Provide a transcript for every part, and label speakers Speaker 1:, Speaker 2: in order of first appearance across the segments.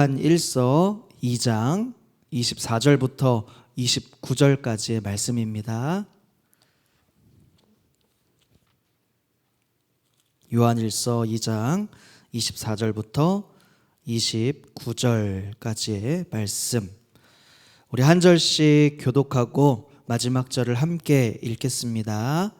Speaker 1: 요한 1서 2장 24절부터 29절까지의 말씀입니다. 요한 1서 2장 24절부터 29절까지의 말씀. 우리 한 절씩 교독하고 마지막 절을 함께 읽겠습니다.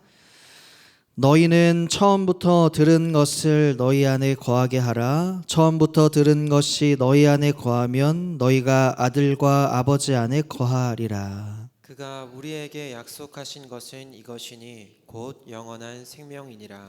Speaker 1: 너희는 처음부터 들은 것을 너희 안에 거하게 하라. 처음부터 들은 것이 너희 안에 거하면 너희가 아들과 아버지 안에 거하리라.
Speaker 2: 그가 우리에게 약속하신 것은 이것이니 곧 영원한 생명이니라.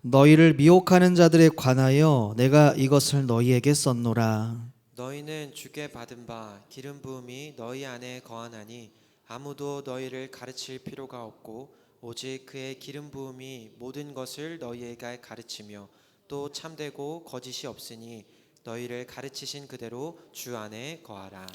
Speaker 1: 너희를 미혹하는 자들에 관하여 내가 이것을 너희에게 썼노라.
Speaker 2: 너희는 주께 받은 바 기름 부음이 너희 안에 거하나니 아무도 너희를 가르칠 필요가 없고 오직 그의 기름 부음이 모든 것을 너희에게 가르치며 또 참되고 거짓이 없으니 너희를 가르치신 그대로 주 안에 거하라.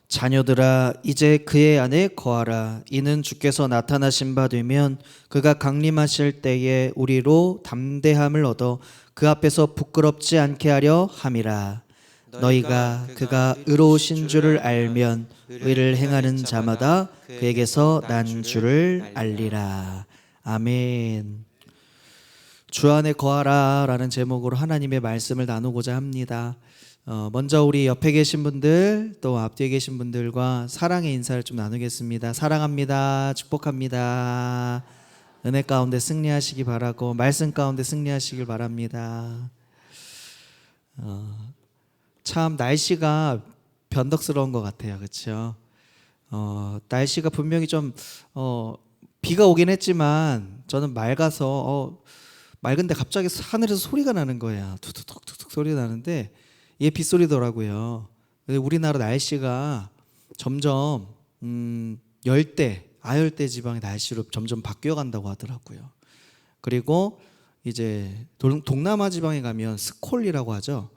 Speaker 1: 자녀들아 이제 그의 안에 거하라. 이는 주께서 나타나신 바 되면 그가 강림하실 때에 우리로 담대함을 얻어 그 앞에서 부끄럽지 않게 하려 함이라. 너희가 그가 의로우신 줄을 알면 의를 행하는 자마다 그에게서 난 줄을 알리라. 아멘. 주 안에 거하라 라는 제목으로 하나님의 말씀을 나누고자 합니다. 먼저 우리 옆에 계신 분들 또 앞뒤에 계신 분들과 사랑의 인사를 좀 나누겠습니다. 사랑합니다. 축복합니다. 은혜 가운데 승리하시기 바라고 말씀 가운데 승리하시길 바랍니다. 참 날씨가 변덕스러운 것 같아요. 그렇죠? 날씨가 분명히 좀 비가 오긴 했지만 저는 맑아서 맑은데 갑자기 하늘에서 소리가 나는 거야. 툭툭툭툭 소리가 나는데 이게 빗소리더라고요. 우리나라 날씨가 점점 열대, 아열대 지방의 날씨로 점점 바뀌어 간다고 하더라고요. 그리고 이제 동남아 지방에 가면 스콜이라고 하죠.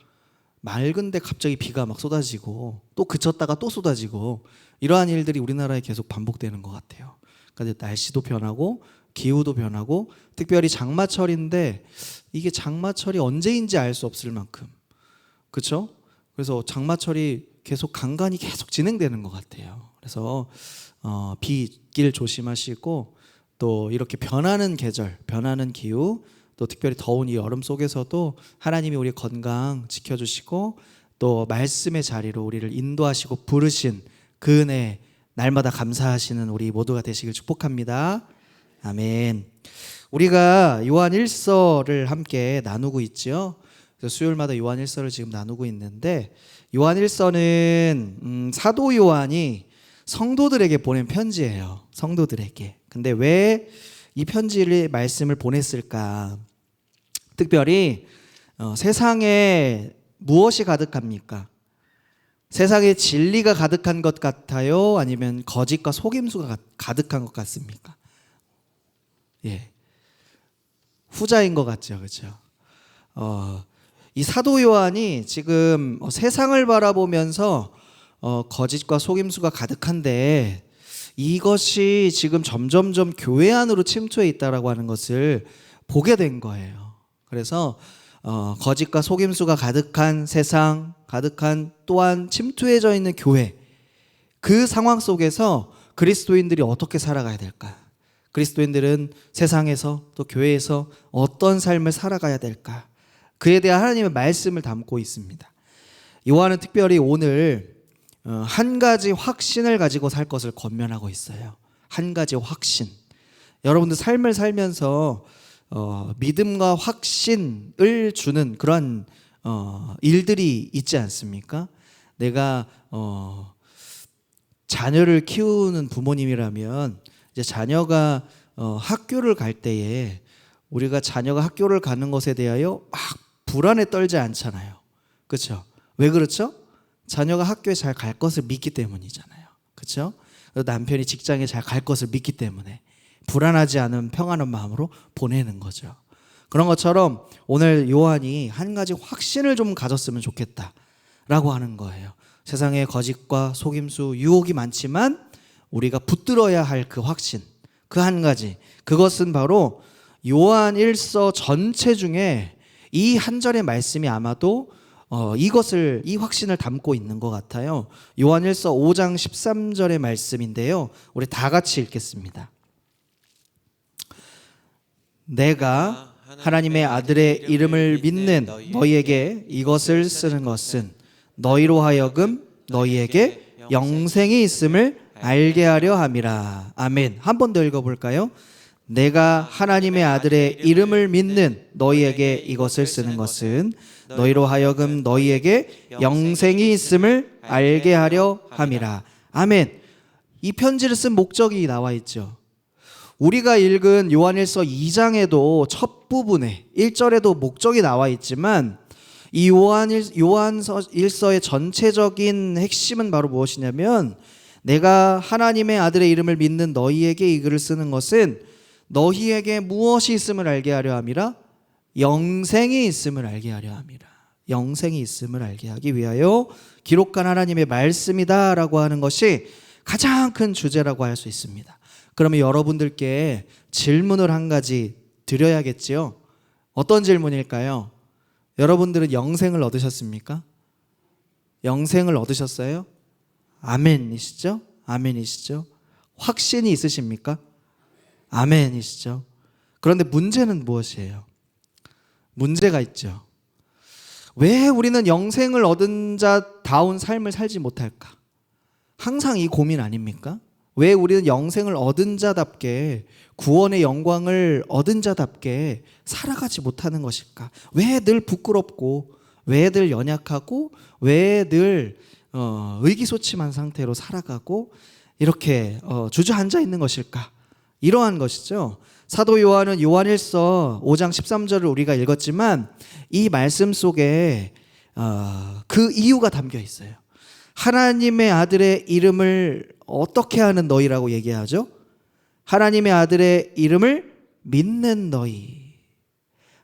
Speaker 1: 맑은데 갑자기 비가 막 쏟아지고 또 그쳤다가 또 쏟아지고 이러한 일들이 우리나라에 계속 반복되는 것 같아요. 그러니까 날씨도 변하고 기후도 변하고 특별히 장마철인데 이게 장마철이 언제인지 알 수 없을 만큼 그렇죠? 그래서 장마철이 계속 간간히 계속 진행되는 것 같아요. 그래서 비길 조심하시고 또 이렇게 변하는 계절, 변하는 기후 또 특별히 더운 이 여름 속에서도 하나님이 우리 건강 지켜주시고 또 말씀의 자리로 우리를 인도하시고 부르신 그 은혜 날마다 감사하시는 우리 모두가 되시길 축복합니다. 아멘. 우리가 요한 1서를 함께 나누고 있죠. 그래서 수요일마다 요한 1서를 지금 나누고 있는데 요한 1서는 사도 요한이 성도들에게 보낸 편지예요. 성도들에게. 근데 왜 이 편지를 말씀을 보냈을까? 특별히 세상에 무엇이 가득합니까? 세상에 진리가 가득한 것 같아요? 아니면 거짓과 속임수가 가득한 것 같습니까? 예, 후자인 것 같죠, 그렇죠? 이 사도 요한이 지금 세상을 바라보면서 거짓과 속임수가 가득한데 이것이 지금 점점점 교회 안으로 침투해 있다라고 하는 것을 보게 된 거예요. 그래서 거짓과 속임수가 가득한 세상, 가득한 또한 침투해져 있는 교회, 그 상황 속에서 그리스도인들이 어떻게 살아가야 될까? 그리스도인들은 세상에서 또 교회에서 어떤 삶을 살아가야 될까? 그에 대한 하나님의 말씀을 담고 있습니다. 요한은 특별히 오늘 한 가지 확신을 가지고 살 것을 권면하고 있어요. 한 가지 확신. 여러분들 삶을 살면서 믿음과 확신을 주는 그런 일들이 있지 않습니까? 내가 자녀를 키우는 부모님이라면 이제 자녀가 학교를 갈 때에 우리가 자녀가 학교를 가는 것에 대하여 막 불안에 떨지 않잖아요. 그렇죠? 왜 그렇죠? 자녀가 학교에 잘 갈 것을 믿기 때문이잖아요. 그렇죠? 남편이 직장에 잘 갈 것을 믿기 때문에 불안하지 않은 평안한 마음으로 보내는 거죠. 그런 것처럼 오늘 요한이 한 가지 확신을 좀 가졌으면 좋겠다라고 하는 거예요. 세상에 거짓과 속임수, 유혹이 많지만 우리가 붙들어야 할 그 확신, 그 한 가지, 그것은 바로 요한 1서 전체 중에 이 한 절의 말씀이 아마도 이것을 이 확신을 담고 있는 것 같아요. 요한일서 5장 13절의 말씀인데요. 우리 다 같이 읽겠습니다. 내가 하나님의 아들의 이름을 믿는 너희에게 이것을 쓰는 것은 너희로 하여금 너희에게 영생이 있음을 알게 하려 함이라. 아멘. 한 번 더 읽어볼까요? 내가 하나님의 아들의 이름을 믿는 너희에게 이것을 쓰는 것은 너희로 하여금 너희에게 영생이 있음을 알게 하려 함이라. 아멘. 이 편지를 쓴 목적이 나와 있죠. 우리가 읽은 요한일서 2장에도 첫 부분에 1절에도 목적이 나와 있지만 이 요한일서의 전체적인 핵심은 바로 무엇이냐면 내가 하나님의 아들의 이름을 믿는 너희에게 이 글을 쓰는 것은 너희에게 무엇이 있음을 알게 하려 함이라. 영생이 있음을 알게 하려 함이라. 영생이 있음을 알게 하기 위하여 기록한 하나님의 말씀이다라고 하는 것이 가장 큰 주제라고 할 수 있습니다. 그러면 여러분들께 질문을 한 가지 드려야겠지요. 어떤 질문일까요? 여러분들은 영생을 얻으셨습니까? 영생을 얻으셨어요? 아멘이시죠? 아멘이시죠? 확신이 있으십니까? 아멘이시죠? 그런데 문제는 무엇이에요? 문제가 있죠. 왜 우리는 영생을 얻은 자다운 삶을 살지 못할까? 항상 이 고민 아닙니까? 왜 우리는 영생을 얻은 자답게 구원의 영광을 얻은 자답게 살아가지 못하는 것일까? 왜 늘 부끄럽고 왜 늘 연약하고 왜 늘 의기소침한 상태로 살아가고 이렇게 주저앉아 있는 것일까? 이러한 것이죠. 사도 요한은 요한일서 5장 13절을 우리가 읽었지만 이 말씀 속에 그 이유가 담겨 있어요. 하나님의 아들의 이름을 어떻게 하는 너희라고 얘기하죠? 하나님의 아들의 이름을 믿는 너희.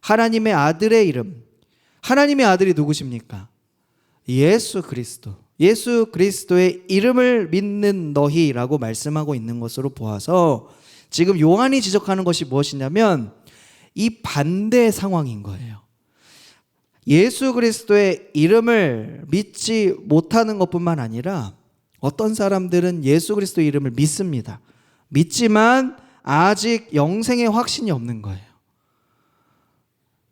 Speaker 1: 하나님의 아들의 이름. 하나님의 아들이 누구십니까? 예수 그리스도. 예수 그리스도의 이름을 믿는 너희라고 말씀하고 있는 것으로 보아서 지금 요한이 지적하는 것이 무엇이냐면 이 반대 상황인 거예요. 예수 그리스도의 이름을 믿지 못하는 것뿐만 아니라 어떤 사람들은 예수 그리스도의 이름을 믿습니다. 믿지만 아직 영생의 확신이 없는 거예요.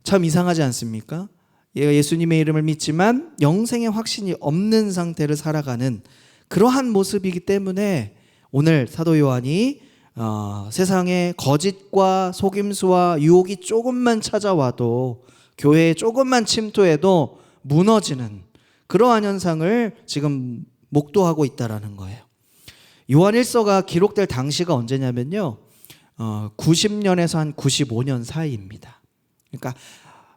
Speaker 1: 참 이상하지 않습니까? 예수님의 이름을 믿지만 영생의 확신이 없는 상태를 살아가는 그러한 모습이기 때문에 오늘 사도 요한이 세상에 거짓과 속임수와 유혹이 조금만 찾아와도 교회에 조금만 침투해도 무너지는 그러한 현상을 지금 목도하고 있다라는 거예요. 요한일서가 기록될 당시가 언제냐면요, 90년에서 한 95년 사이입니다. 그러니까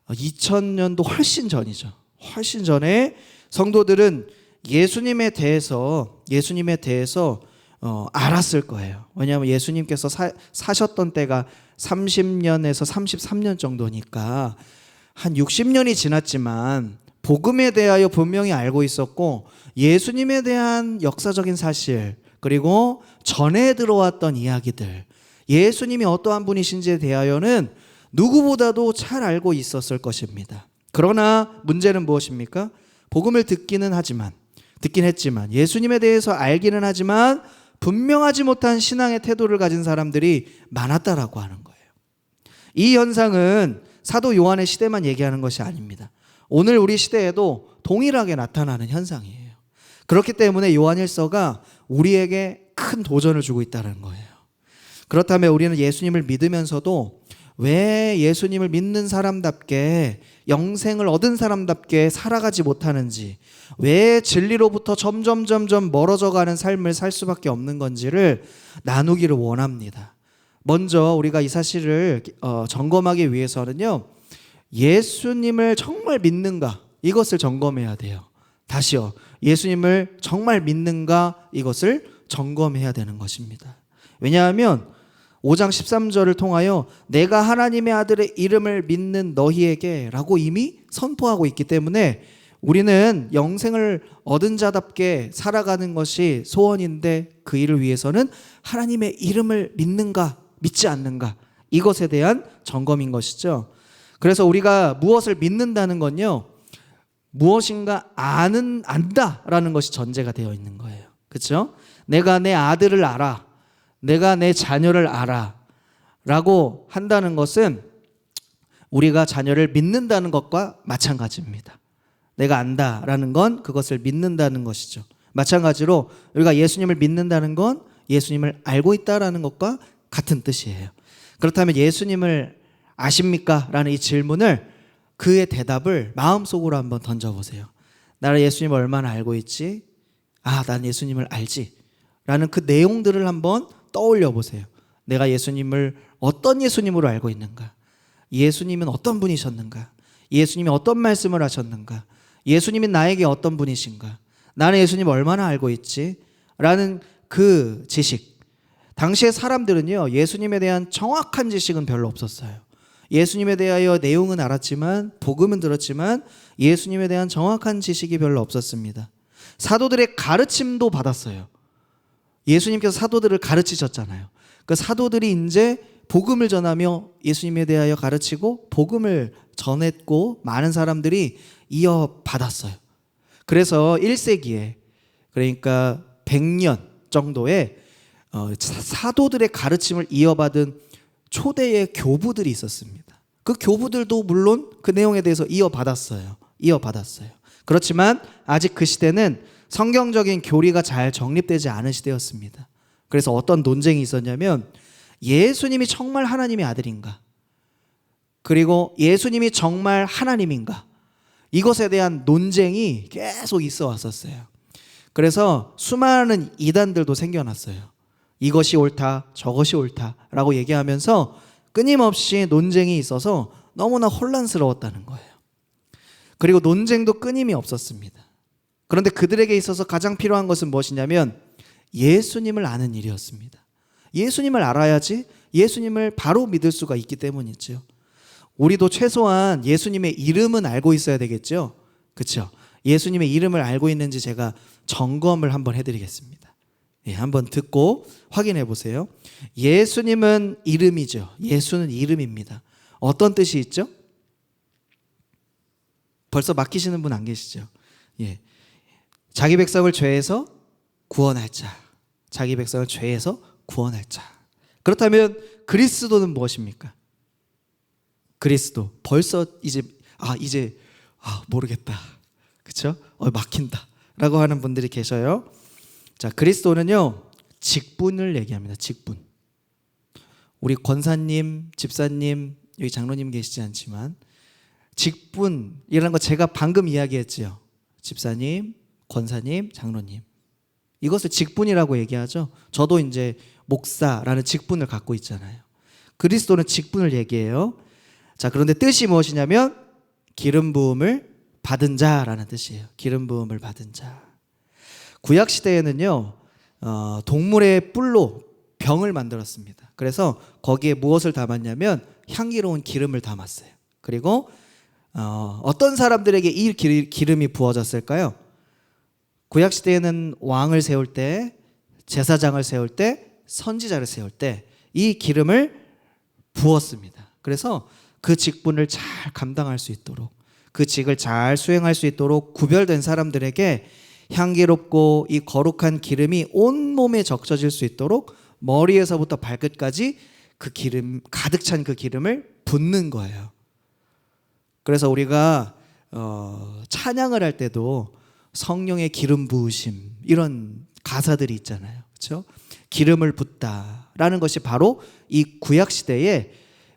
Speaker 1: 2000년도 훨씬 전이죠. 훨씬 전에 성도들은 예수님에 대해서 알았을 거예요. 왜냐하면 예수님께서 사셨던 때가 30년에서 33년 정도니까 한 60년이 지났지만 복음에 대하여 분명히 알고 있었고 예수님에 대한 역사적인 사실 그리고 전에 들어왔던 이야기들 예수님이 어떠한 분이신지에 대하여는 누구보다도 잘 알고 있었을 것입니다. 그러나 문제는 무엇입니까? 복음을 듣긴 했지만 예수님에 대해서 알기는 하지만 분명하지 못한 신앙의 태도를 가진 사람들이 많았다라고 하는 거예요. 이 현상은 사도 요한의 시대만 얘기하는 것이 아닙니다. 오늘 우리 시대에도 동일하게 나타나는 현상이에요. 그렇기 때문에 요한일서가 우리에게 큰 도전을 주고 있다는 거예요. 그렇다면 우리는 예수님을 믿으면서도 왜 예수님을 믿는 사람답게 영생을 얻은 사람답게 살아가지 못하는지, 왜 진리로부터 점점 멀어져가는 삶을 살 수밖에 없는 건지를 나누기를 원합니다. 먼저 우리가 이 사실을 점검하기 위해서는요, 예수님을 정말 믿는가 이것을 점검해야 돼요. 다시요, 예수님을 정말 믿는가 이것을 점검해야 되는 것입니다. 왜냐하면 5장 13절을 통하여 내가 하나님의 아들의 이름을 믿는 너희에게 라고 이미 선포하고 있기 때문에 우리는 영생을 얻은 자답게 살아가는 것이 소원인데 그 일을 위해서는 하나님의 이름을 믿는가 믿지 않는가 이것에 대한 점검인 것이죠. 그래서 우리가 무엇을 믿는다는 건요, 무엇인가 안다라는 것이 전제가 되어 있는 거예요. 그렇죠? 내가 내 아들을 알아. 내가 내 자녀를 알아. 라고 한다는 것은 우리가 자녀를 믿는다는 것과 마찬가지입니다. 내가 안다라는 건 그것을 믿는다는 것이죠. 마찬가지로 우리가 예수님을 믿는다는 건 예수님을 알고 있다라는 것과 같은 뜻이에요. 그렇다면 예수님을 아십니까? 라는 이 질문을 그의 대답을 마음속으로 한번 던져보세요. 나를 예수님을 얼마나 알고 있지? 난 예수님을 알지. 라는 그 내용들을 한번 떠올려 보세요. 내가 예수님을 어떤 예수님으로 알고 있는가? 예수님은 어떤 분이셨는가? 예수님이 어떤 말씀을 하셨는가? 예수님이 나에게 어떤 분이신가? 나는 예수님을 얼마나 알고 있지? 라는 그 지식. 당시의 사람들은요, 예수님에 대한 정확한 지식은 별로 없었어요. 예수님에 대하여 내용은 알았지만, 복음은 들었지만 예수님에 대한 정확한 지식이 별로 없었습니다. 사도들의 가르침도 받았어요. 예수님께서 사도들을 가르치셨잖아요. 그 사도들이 이제 복음을 전하며 예수님에 대하여 가르치고 복음을 전했고 많은 사람들이 이어받았어요. 그래서 1세기에 그러니까 100년 정도의 사도들의 가르침을 이어받은 초대의 교부들이 있었습니다. 그 교부들도 물론 그 내용에 대해서 이어받았어요. 그렇지만 아직 그 시대는 성경적인 교리가 잘 정립되지 않은 시대였습니다. 그래서 어떤 논쟁이 있었냐면 예수님이 정말 하나님의 아들인가? 그리고 예수님이 정말 하나님인가? 이것에 대한 논쟁이 계속 있어 왔었어요. 그래서 수많은 이단들도 생겨났어요. 이것이 옳다, 저것이 옳다라고 얘기하면서 끊임없이 논쟁이 있어서 너무나 혼란스러웠다는 거예요. 그리고 논쟁도 끊임이 없었습니다. 그런데 그들에게 있어서 가장 필요한 것은 무엇이냐면 예수님을 아는 일이었습니다. 예수님을 알아야지 예수님을 바로 믿을 수가 있기 때문이죠. 우리도 최소한 예수님의 이름은 알고 있어야 되겠죠. 그렇죠? 예수님의 이름을 알고 있는지 제가 점검을 한번 해드리겠습니다. 한번 듣고 확인해 보세요. 예수님은 이름이죠. 예수는 이름입니다. 어떤 뜻이 있죠? 벌써 맡기시는 분 안 계시죠? 자기 백성을 죄에서 구원할 자. 자기 백성을 죄에서 구원할 자. 그렇다면 그리스도는 무엇입니까? 그리스도. 벌써 이제 모르겠다. 그렇죠? 막힌다라고 하는 분들이 계셔요. 자, 그리스도는요, 직분을 얘기합니다. 직분. 우리 권사님, 집사님, 여기 장로님 계시지 않지만 직분이라는 거 제가 방금 이야기했죠. 집사님, 권사님, 장로님. 이것을 직분이라고 얘기하죠. 저도 이제 목사라는 직분을 갖고 있잖아요. 그리스도는 직분을 얘기해요. 자, 그런데 뜻이 무엇이냐면 기름 부음을 받은 자라는 뜻이에요. 기름 부음을 받은 자. 구약 시대에는요, 동물의 뿔로 병을 만들었습니다. 그래서 거기에 무엇을 담았냐면 향기로운 기름을 담았어요. 그리고 어떤 사람들에게 이 기름이 부어졌을까요? 구약 시대에는 왕을 세울 때, 제사장을 세울 때, 선지자를 세울 때 이 기름을 부었습니다. 그래서 그 직분을 잘 감당할 수 있도록, 그 직을 잘 수행할 수 있도록 구별된 사람들에게 향기롭고 이 거룩한 기름이 온 몸에 적셔질 수 있도록 머리에서부터 발끝까지 그 기름, 가득 찬 그 기름을 붓는 거예요. 그래서 우리가 찬양을 할 때도 성령의 기름 부으심 이런 가사들이 있잖아요. 그렇죠? 기름을 붓다라는 것이 바로 이 구약 시대에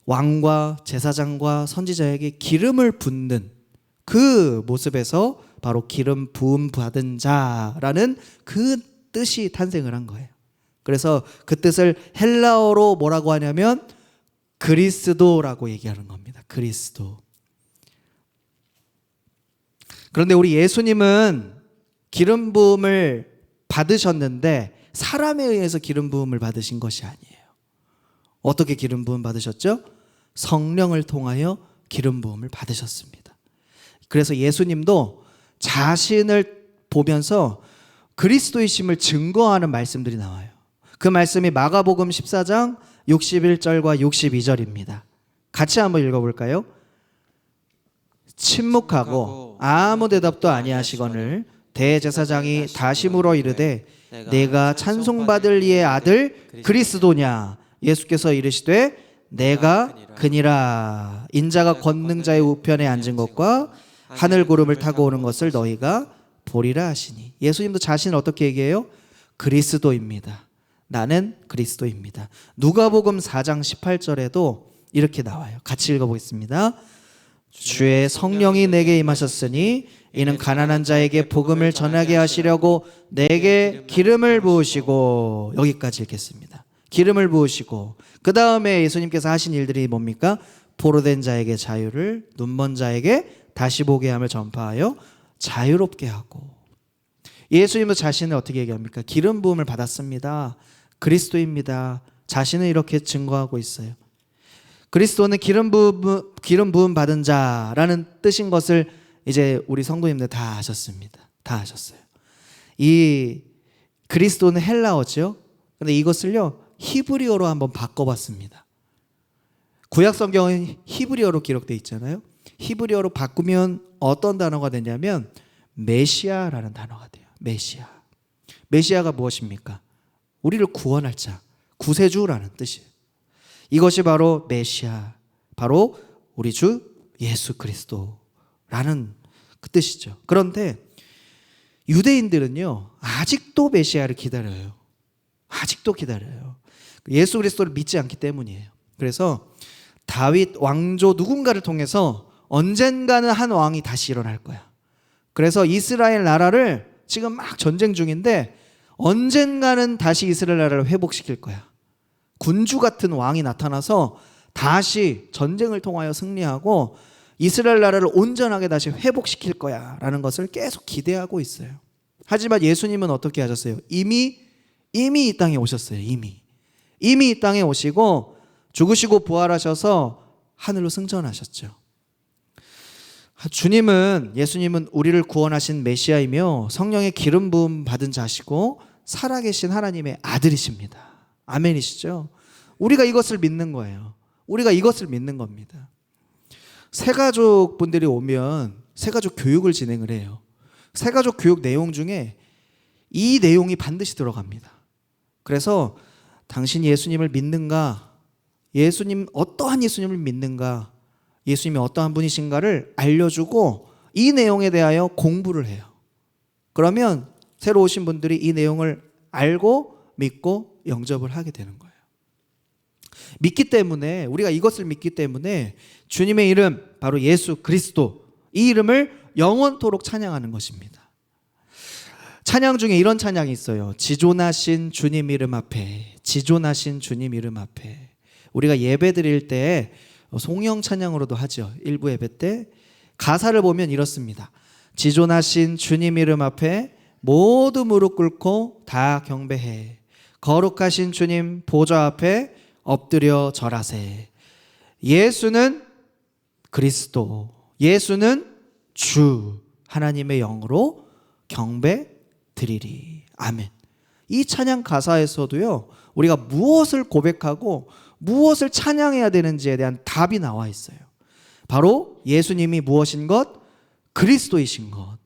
Speaker 1: 왕과 제사장과 선지자에게 기름을 붓는 그 모습에서 바로 기름 부음 받은 자라는 그 뜻이 탄생을 한 거예요. 그래서 그 뜻을 헬라어로 뭐라고 하냐면 그리스도라고 얘기하는 겁니다. 그리스도. 그런데 우리 예수님은 기름 부음을 받으셨는데 사람에 의해서 기름 부음을 받으신 것이 아니에요. 어떻게 기름 부음 받으셨죠? 성령을 통하여 기름 부음을 받으셨습니다. 그래서 예수님도 자신을 보면서 그리스도이심을 증거하는 말씀들이 나와요. 그 말씀이 마가복음 14장 61절과 62절입니다. 같이 한번 읽어볼까요? 침묵하고 아무 대답도 아니하시거늘 대제사장이 다시 물어 이르되 내가 찬송받을 이의 아들 그리스도냐? 예수께서 이르시되 내가 그니라. 인자가 권능자의 우편에 앉은 것과 하늘 구름을 타고 오는 것을 너희가 보리라 하시니. 예수님도 자신을 어떻게 얘기해요? 그리스도입니다. 나는 그리스도입니다. 누가복음 4장 18절에도 이렇게 나와요. 같이 읽어보겠습니다. 주의 성령이 내게 임하셨으니 이는 가난한 자에게 복음을 전하게 하시려고 내게 기름을 부으시고. 여기까지 읽겠습니다. 기름을 부으시고, 그 다음에 예수님께서 하신 일들이 뭡니까? 포로된 자에게 자유를, 눈먼 자에게 다시 보게 함을 전파하여 자유롭게 하고. 예수님도 자신을 어떻게 얘기합니까? 기름 부음을 받았습니다. 그리스도입니다. 자신을 이렇게 증거하고 있어요. 그리스도는 기름 부음 받은 자라는 뜻인 것을 이제 우리 성도님들 다 아셨습니다. 다 아셨어요. 이 그리스도는 헬라어죠. 근데 이것을요 히브리어로 한번 바꿔봤습니다. 구약 성경은 히브리어로 기록되어 있잖아요. 히브리어로 바꾸면 어떤 단어가 되냐면 메시아라는 단어가 돼요. 메시아. 메시아가 무엇입니까? 우리를 구원할 자, 구세주라는 뜻이에요. 이것이 바로 메시아, 바로 우리 주 예수 그리스도라는 그 뜻이죠. 그런데 유대인들은요 아직도 메시아를 기다려요. 아직도 기다려요. 예수 그리스도를 믿지 않기 때문이에요. 그래서 다윗 왕조 누군가를 통해서 언젠가는 한 왕이 다시 일어날 거야. 그래서 이스라엘 나라를 지금 막 전쟁 중인데 언젠가는 다시 이스라엘 나라를 회복시킬 거야. 군주 같은 왕이 나타나서 다시 전쟁을 통하여 승리하고 이스라엘 나라를 온전하게 다시 회복시킬 거야 라는 것을 계속 기대하고 있어요. 하지만 예수님은 어떻게 하셨어요? 이미 이 땅에 오셨어요. 이미 이 땅에 오시고 죽으시고 부활하셔서 하늘로 승천하셨죠. 예수님은 우리를 구원하신 메시아이며 성령의 기름 부음 받은 자시고 살아계신 하나님의 아들이십니다. 아멘이시죠? 우리가 이것을 믿는 거예요. 우리가 이것을 믿는 겁니다. 새가족 분들이 오면 새가족 교육을 진행을 해요. 새가족 교육 내용 중에 이 내용이 반드시 들어갑니다. 그래서 당신이 예수님을 믿는가? 어떠한 예수님을 믿는가? 예수님이 어떠한 분이신가를 알려주고 이 내용에 대하여 공부를 해요. 그러면 새로 오신 분들이 이 내용을 알고 믿고 영접을 하게 되는 거예요. 믿기 때문에, 우리가 이것을 믿기 때문에 주님의 이름, 바로 예수 그리스도, 이 이름을 영원토록 찬양하는 것입니다. 찬양 중에 이런 찬양이 있어요. 지존하신 주님 이름 앞에, 지존하신 주님 이름 앞에. 우리가 예배 드릴 때 송영 찬양으로도 하죠. 일부 예배 때 가사를 보면 이렇습니다. 지존하신 주님 이름 앞에 모두 무릎 꿇고 다 경배해. 거룩하신 주님 보좌 앞에 엎드려 절하세. 예수는 그리스도, 예수는 주, 하나님의 영으로 경배 드리리. 아멘. 이 찬양 가사에서도요 우리가 무엇을 고백하고 무엇을 찬양해야 되는지에 대한 답이 나와 있어요. 바로 예수님이 무엇인 것? 그리스도이신 것.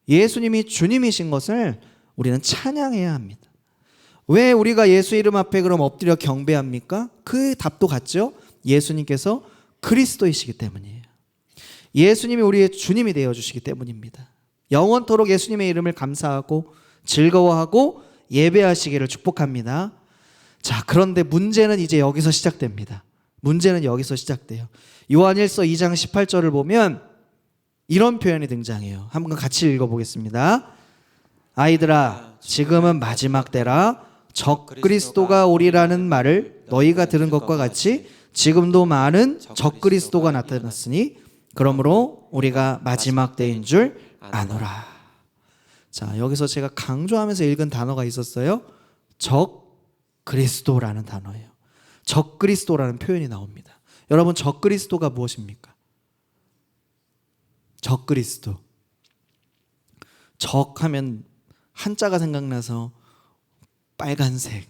Speaker 1: 예수님이 주님이신 것을 우리는 찬양해야 합니다. 왜 우리가 예수 이름 앞에 그럼 엎드려 경배합니까? 그 답도 같죠? 예수님께서 그리스도이시기 때문이에요. 예수님이 우리의 주님이 되어주시기 때문입니다. 영원토록 예수님의 이름을 감사하고 즐거워하고 예배하시기를 축복합니다. 자, 그런데 문제는 이제 여기서 시작됩니다. 문제는 여기서 시작돼요. 요한일서 2장 18절을 보면 이런 표현이 등장해요. 한번 같이 읽어보겠습니다. 아이들아, 지금은 마지막 때라. 적 그리스도가 오리라는 말을 너희가 들은 것과 같이 지금도 많은 적 그리스도가 나타났으니 그러므로 우리가 마지막 때인 줄 아노라. 자, 여기서 제가 강조하면서 읽은 단어가 있었어요. 적 그리스도라는 단어예요. 적 그리스도라는 표현이 나옵니다. 여러분, 적 그리스도가 무엇입니까? 적 그리스도. 적 하면 한자가 생각나서 빨간색,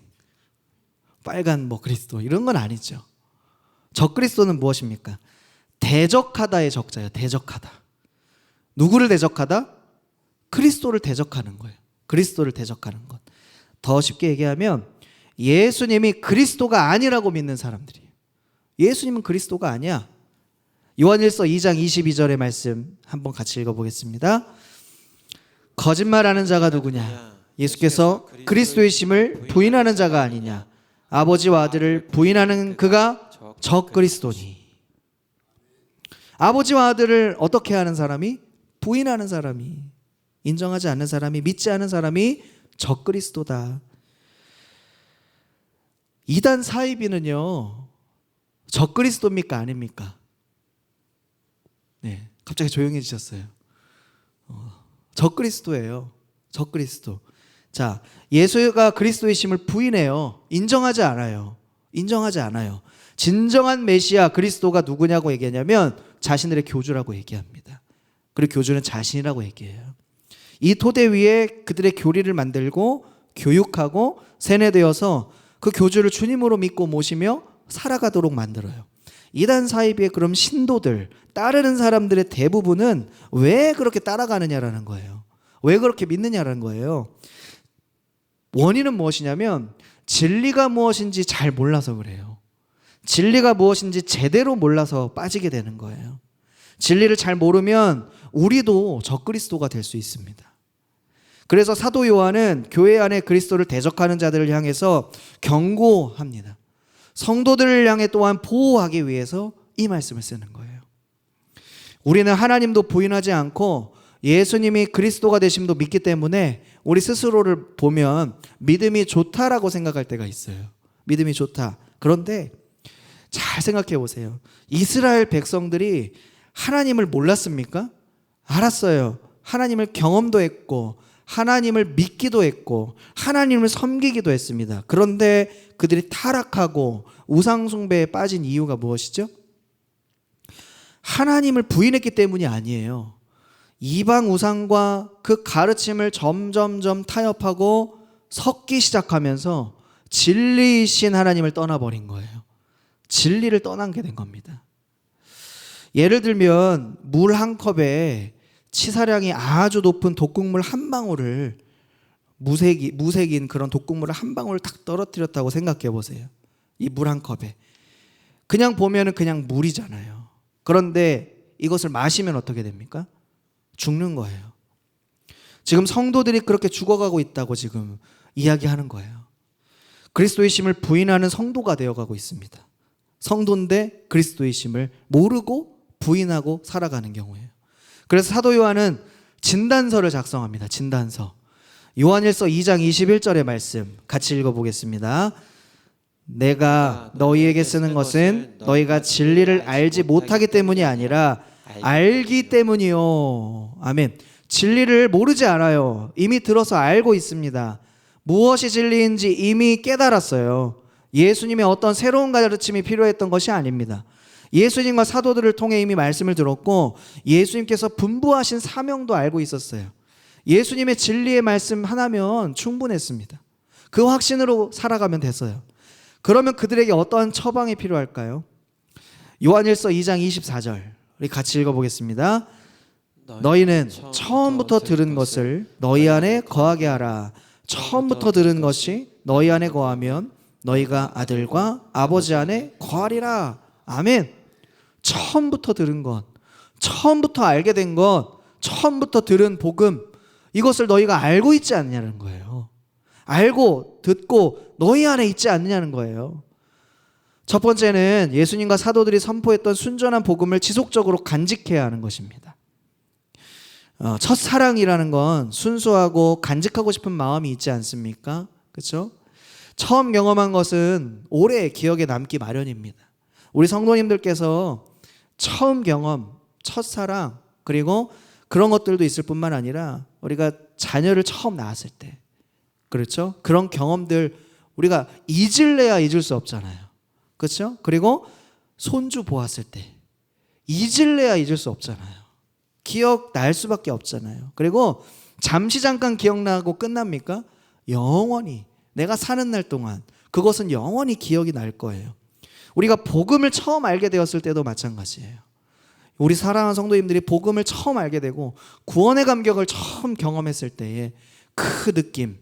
Speaker 1: 빨간 그리스도 이런 건 아니죠. 적 그리스도는 무엇입니까? 대적하다의 적자예요. 대적하다. 누구를 대적하다? 그리스도를 대적하는 거예요. 그리스도를 대적하는 것. 더 쉽게 얘기하면 예수님이 그리스도가 아니라고 믿는 사람들이에요. 예수님은 그리스도가 아니야. 요한일서 2장 22절의 말씀 한번 같이 읽어보겠습니다. 거짓말하는 자가 누구냐? 예수께서 그리스도의 심을 부인하는 자가 아니냐? 아버지와 아들을 부인하는 그가 적그리스도니. 아버지와 아들을 어떻게 하는 사람이? 부인하는 사람이, 인정하지 않는 사람이, 믿지 않는 사람이 적그리스도다. 이단 사이비는요, 적그리스도입니까? 아닙니까? 네, 갑자기 조용해지셨어요. 적그리스도예요. 적그리스도. 자, 예수가 그리스도의 심을 부인해요. 인정하지 않아요. 인정하지 않아요. 진정한 메시아 그리스도가 누구냐고 얘기하냐면 자신들의 교주라고 얘기합니다. 그리고 교주는 자신이라고 얘기해요. 이 토대 위에 그들의 교리를 만들고 교육하고 세뇌되어서 그 교주를 주님으로 믿고 모시며 살아가도록 만들어요. 이단 사이비의 그럼 신도들, 따르는 사람들의 대부분은 왜 그렇게 따라가느냐라는 거예요. 왜 그렇게 믿느냐라는 거예요. 원인은 무엇이냐면 진리가 무엇인지 잘 몰라서 그래요. 진리가 무엇인지 제대로 몰라서 빠지게 되는 거예요. 진리를 잘 모르면 우리도 적그리스도가 될 수 있습니다. 그래서 사도 요한은 교회 안에 그리스도를 대적하는 자들을 향해서 경고합니다. 성도들을 향해 또한 보호하기 위해서 이 말씀을 쓰는 거예요. 우리는 하나님도 부인하지 않고 예수님이 그리스도가 되심도 믿기 때문에 우리 스스로를 보면 믿음이 좋다라고 생각할 때가 있어요. 믿음이 좋다. 그런데 잘 생각해 보세요. 이스라엘 백성들이 하나님을 몰랐습니까? 알았어요. 하나님을 경험도 했고 하나님을 믿기도 했고 하나님을 섬기기도 했습니다. 그런데 그들이 타락하고 우상숭배에 빠진 이유가 무엇이죠? 하나님을 부인했기 때문이 아니에요. 이방 우상과 그 가르침을 점점점 타협하고 섞기 시작하면서 진리이신 하나님을 떠나버린 거예요. 진리를 떠난 게 된 겁니다. 예를 들면 물 한 컵에 치사량이 아주 높은 독극물 한 방울을 무색인 그런 독극물을 한 방울을 탁 떨어뜨렸다고 생각해 보세요. 이 물 한 컵에. 그냥 보면은 그냥 물이잖아요. 그런데 이것을 마시면 어떻게 됩니까? 죽는 거예요. 지금 성도들이 그렇게 죽어가고 있다고 지금 이야기하는 거예요. 그리스도의 심을 부인하는 성도가 되어가고 있습니다. 성도인데 그리스도의 심을 모르고 부인하고 살아가는 경우예요. 그래서 사도 요한은 진단서를 작성합니다. 진단서. 요한일서 2장 21절의 말씀 같이 읽어보겠습니다. 내가 너희에게 쓰는 것은 너희가 진리를 알지 못하기 때문이 아니라 알기 때문이요. 아멘. 진리를 모르지 않아요. 이미 들어서 알고 있습니다. 무엇이 진리인지 이미 깨달았어요. 예수님의 어떤 새로운 가르침이 필요했던 것이 아닙니다. 예수님과 사도들을 통해 이미 말씀을 들었고 예수님께서 분부하신 사명도 알고 있었어요. 예수님의 진리의 말씀 하나면 충분했습니다. 그 확신으로 살아가면 됐어요. 그러면 그들에게 어떠한 처방이 필요할까요? 요한일서 2장 24절 우리 같이 읽어보겠습니다. 너희는 처음부터 들은 것을 너희 안에 거하게 하라. 처음부터 들은 것이 너희 안에 거하면 너희가 아들과 아버지 안에 거하리라. 아멘. 처음부터 들은 것, 처음부터 알게 된 것, 처음부터 들은 복음, 이것을 너희가 알고 있지 않느냐는 거예요. 알고 듣고 너희 안에 있지 않느냐는 거예요. 첫 번째는 예수님과 사도들이 선포했던 순전한 복음을 지속적으로 간직해야 하는 것입니다. 첫사랑이라는 건 순수하고 간직하고 싶은 마음이 있지 않습니까? 그렇죠? 처음 경험한 것은 오래 기억에 남기 마련입니다. 우리 성도님들께서 처음 경험, 첫사랑, 그리고 그런 것들도 있을 뿐만 아니라 우리가 자녀를 처음 낳았을 때, 그렇죠? 그런 경험들 우리가 잊을래야 잊을 수 없잖아요. 그렇죠? 그리고 손주 보았을 때 잊을래야 잊을 수 없잖아요. 기억 날 수밖에 없잖아요. 그리고 잠시 잠깐 기억나고 끝납니까? 영원히 내가 사는 날 동안 그것은 영원히 기억이 날 거예요. 우리가 복음을 처음 알게 되었을 때도 마찬가지예요. 우리 사랑하는 성도님들이 복음을 처음 알게 되고 구원의 감격을 처음 경험했을 때에 그 느낌,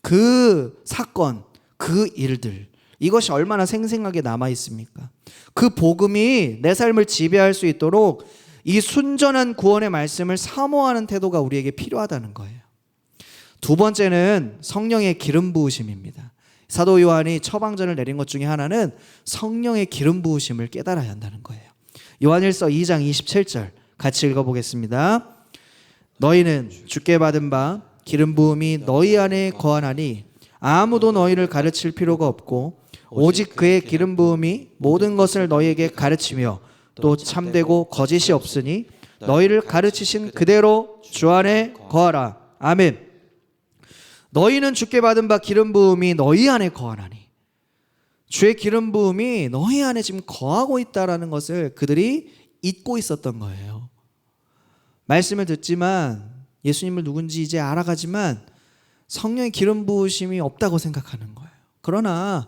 Speaker 1: 그 사건, 그 일들, 이것이 얼마나 생생하게 남아 있습니까? 그 복음이 내 삶을 지배할 수 있도록 이 순전한 구원의 말씀을 사모하는 태도가 우리에게 필요하다는 거예요. 두 번째는 성령의 기름 부으심입니다. 사도 요한이 처방전을 내린 것 중에 하나는 성령의 기름 부으심을 깨달아야 한다는 거예요. 요한일서 2장 27절 같이 읽어보겠습니다. 너희는 주께 받은 바 기름 부음이 너희 안에 거하나니 아무도 너희를 가르칠 필요가 없고 오직 그의 기름 부음이 모든 것을 너희에게 가르치며 또 참되고 거짓이 없으니 너희를 가르치신 그대로 주 안에 거하라. 아멘. 너희는 주께 받은 바 기름 부음이 너희 안에 거하나니, 주의 기름 부음이 너희 안에 지금 거하고 있다라는 것을 그들이 잊고 있었던 거예요. 말씀을 듣지만 예수님을 누군지 이제 알아가지만 성령의 기름 부으심이 없다고 생각하는 거예요. 그러나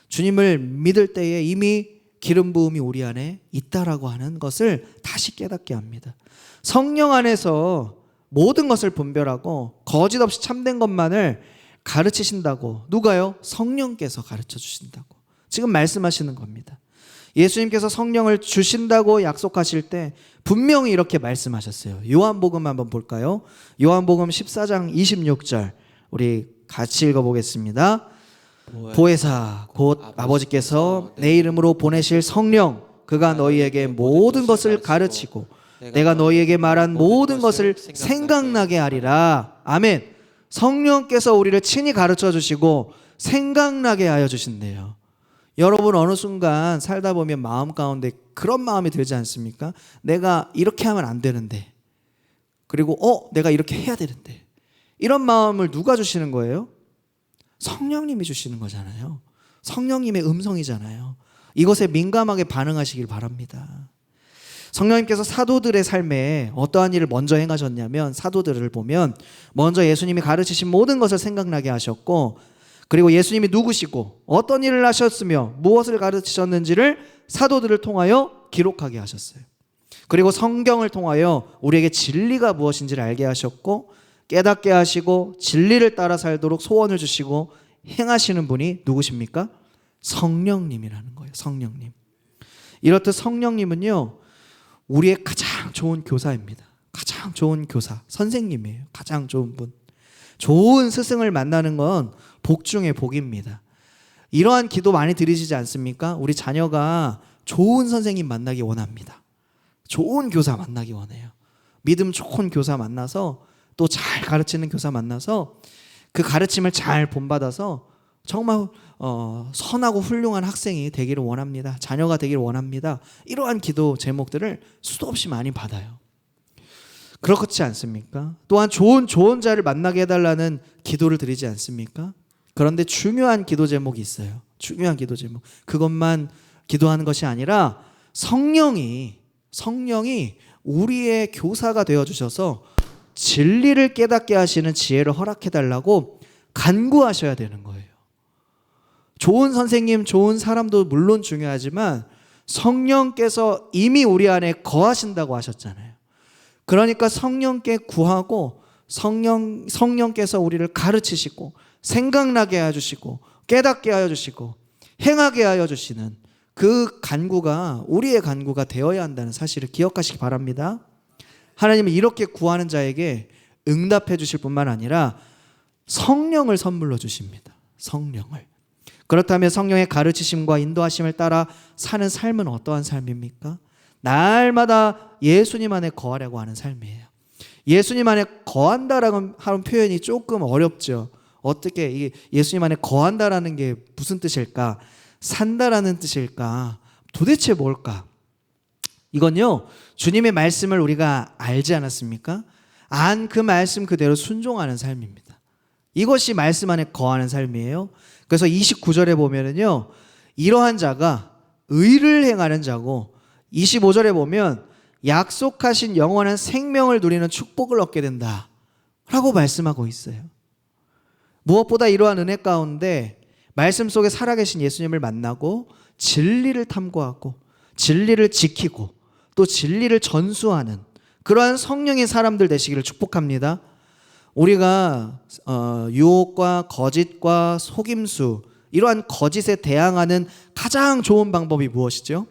Speaker 1: 주님을 믿을 때에 이미 기름 부음이 우리 안에 있다라고 하는 것을 다시 깨닫게 합니다. 성령 안에서 모든 것을 분별하고 거짓 없이 참된 것만을 가르치신다고. 누가요? 성령께서 가르쳐 주신다고 지금 말씀하시는 겁니다. 예수님께서 성령을 주신다고 약속하실 때 분명히 이렇게 말씀하셨어요. 요한복음 한번 볼까요? 요한복음 14장 26절 우리 같이 읽어보겠습니다. 보혜사 곧 아버지께서 내 이름으로 보내실 성령, 그가 너희에게 모든 것을 가르치고 내가 너희에게 말한 모든 것을 생각나게 하리라. 아멘. 성령께서 우리를 친히 가르쳐 주시고 생각나게 하여 주신대요. 여러분 어느 순간 살다 보면 마음 가운데 그런 마음이 들지 않습니까? 내가 이렇게 하면 안 되는데, 그리고 내가 이렇게 해야 되는데, 이런 마음을 누가 주시는 거예요? 성령님이 주시는 거잖아요. 성령님의 음성이잖아요. 이것에 민감하게 반응하시길 바랍니다. 성령님께서 사도들의 삶에 어떠한 일을 먼저 행하셨냐면, 사도들을 보면 먼저 예수님이 가르치신 모든 것을 생각나게 하셨고, 그리고 예수님이 누구시고 어떤 일을 하셨으며 무엇을 가르치셨는지를 사도들을 통하여 기록하게 하셨어요. 그리고 성경을 통하여 우리에게 진리가 무엇인지를 알게 하셨고 깨닫게 하시고 진리를 따라 살도록 소원을 주시고 행하시는 분이 누구십니까? 성령님이라는 거예요. 성령님. 이렇듯 성령님은요, 우리의 가장 좋은 교사입니다. 가장 좋은 교사, 선생님이에요. 가장 좋은 분. 좋은 스승을 만나는 건 복 중에 복입니다. 이러한 기도 많이 드리시지 않습니까? 우리 자녀가 좋은 선생님 만나기 원합니다. 좋은 교사 만나기 원해요. 믿음 좋은 교사 만나서 또 잘 가르치는 교사 만나서 그 가르침을 잘 본받아서 정말 선하고 훌륭한 학생이 되기를 원합니다. 자녀가 되기를 원합니다. 이러한 기도 제목들을 수도 없이 많이 받아요. 그렇지 않습니까? 또한 좋은 조언자를 만나게 해달라는 기도를 드리지 않습니까? 그런데 중요한 기도 제목이 있어요. 중요한 기도 제목. 그것만 기도하는 것이 아니라 성령이 우리의 교사가 되어주셔서 진리를 깨닫게 하시는 지혜를 허락해달라고 간구하셔야 되는 거예요. 좋은 선생님, 좋은 사람도 물론 중요하지만 성령께서 이미 우리 안에 거하신다고 하셨잖아요. 그러니까 성령께 구하고 성령께서 우리를 가르치시고 생각나게 해주시고 깨닫게 하여 주시고 행하게 하여 주시는 그 간구가 우리의 간구가 되어야 한다는 사실을 기억하시기 바랍니다. 하나님은 이렇게 구하는 자에게 응답해 주실 뿐만 아니라 성령을 선물로 주십니다. 성령을. 그렇다면 성령의 가르치심과 인도하심을 따라 사는 삶은 어떠한 삶입니까? 날마다 예수님 안에 거하려고 하는 삶이에요. 예수님 안에 거한다라는 하는 표현이 조금 어렵죠. 어떻게 이 예수님 안에 거한다라는 게 무슨 뜻일까? 산다라는 뜻일까? 도대체 뭘까? 이건요, 주님의 말씀을 우리가 알지 않았습니까? 안 그 말씀 그대로 순종하는 삶입니다. 이것이 말씀 안에 거하는 삶이에요. 그래서 29절에 보면은요, 이러한 자가 의를 행하는 자고, 25절에 보면 약속하신 영원한 생명을 누리는 축복을 얻게 된다 라고 말씀하고 있어요. 무엇보다 이러한 은혜 가운데 말씀 속에 살아계신 예수님을 만나고 진리를 탐구하고 진리를 지키고 또 진리를 전수하는 그러한 성령의 사람들 되시기를 축복합니다. 우리가 유혹과 거짓과 속임수 이러한 거짓에 대항하는 가장 좋은 방법이 무엇이죠?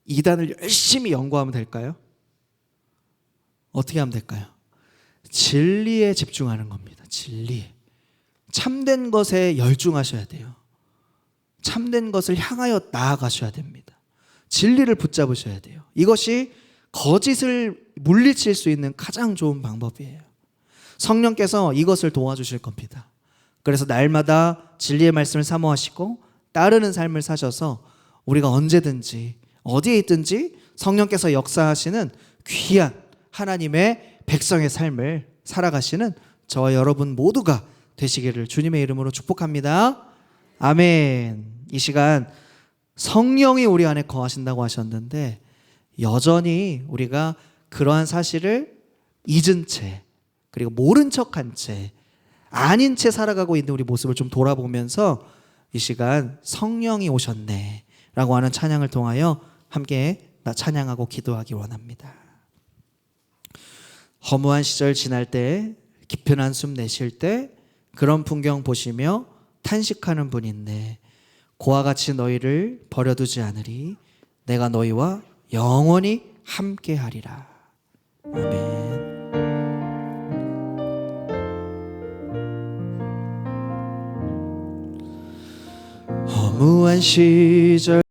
Speaker 1: 이단을 열심히 연구하면 될까요? 어떻게 하면 될까요? 진리에 집중하는 겁니다. 진리에. 참된 것에 열중하셔야 돼요. 참된 것을 향하여 나아가셔야 됩니다. 진리를 붙잡으셔야 돼요. 이것이 거짓을 물리칠 수 있는 가장 좋은 방법이에요. 성령께서 이것을 도와주실 겁니다. 그래서 날마다 진리의 말씀을 사모하시고 따르는 삶을 사셔서 우리가 언제든지 어디에 있든지 성령께서 역사하시는 귀한 하나님의 백성의 삶을 살아가시는 저와 여러분 모두가 되시기를 주님의 이름으로 축복합니다. 아멘. 이 시간 성령이 우리 안에 거하신다고 하셨는데 여전히 우리가 그러한 사실을 잊은 채 그리고 모른 척한 채 아닌 채 살아가고 있는 우리 모습을 좀 돌아보면서 이 시간 성령이 오셨네 라고 하는 찬양을 통하여 함께 찬양하고 기도하기 원합니다. 허무한 시절 지날 때 깊은 한숨 내쉴 때 그런 풍경 보시며 탄식하는 분인데 고와 같이 너희를 버려두지 않으리 내가 너희와 영원히 함께하리라. 아멘. 허무한 시절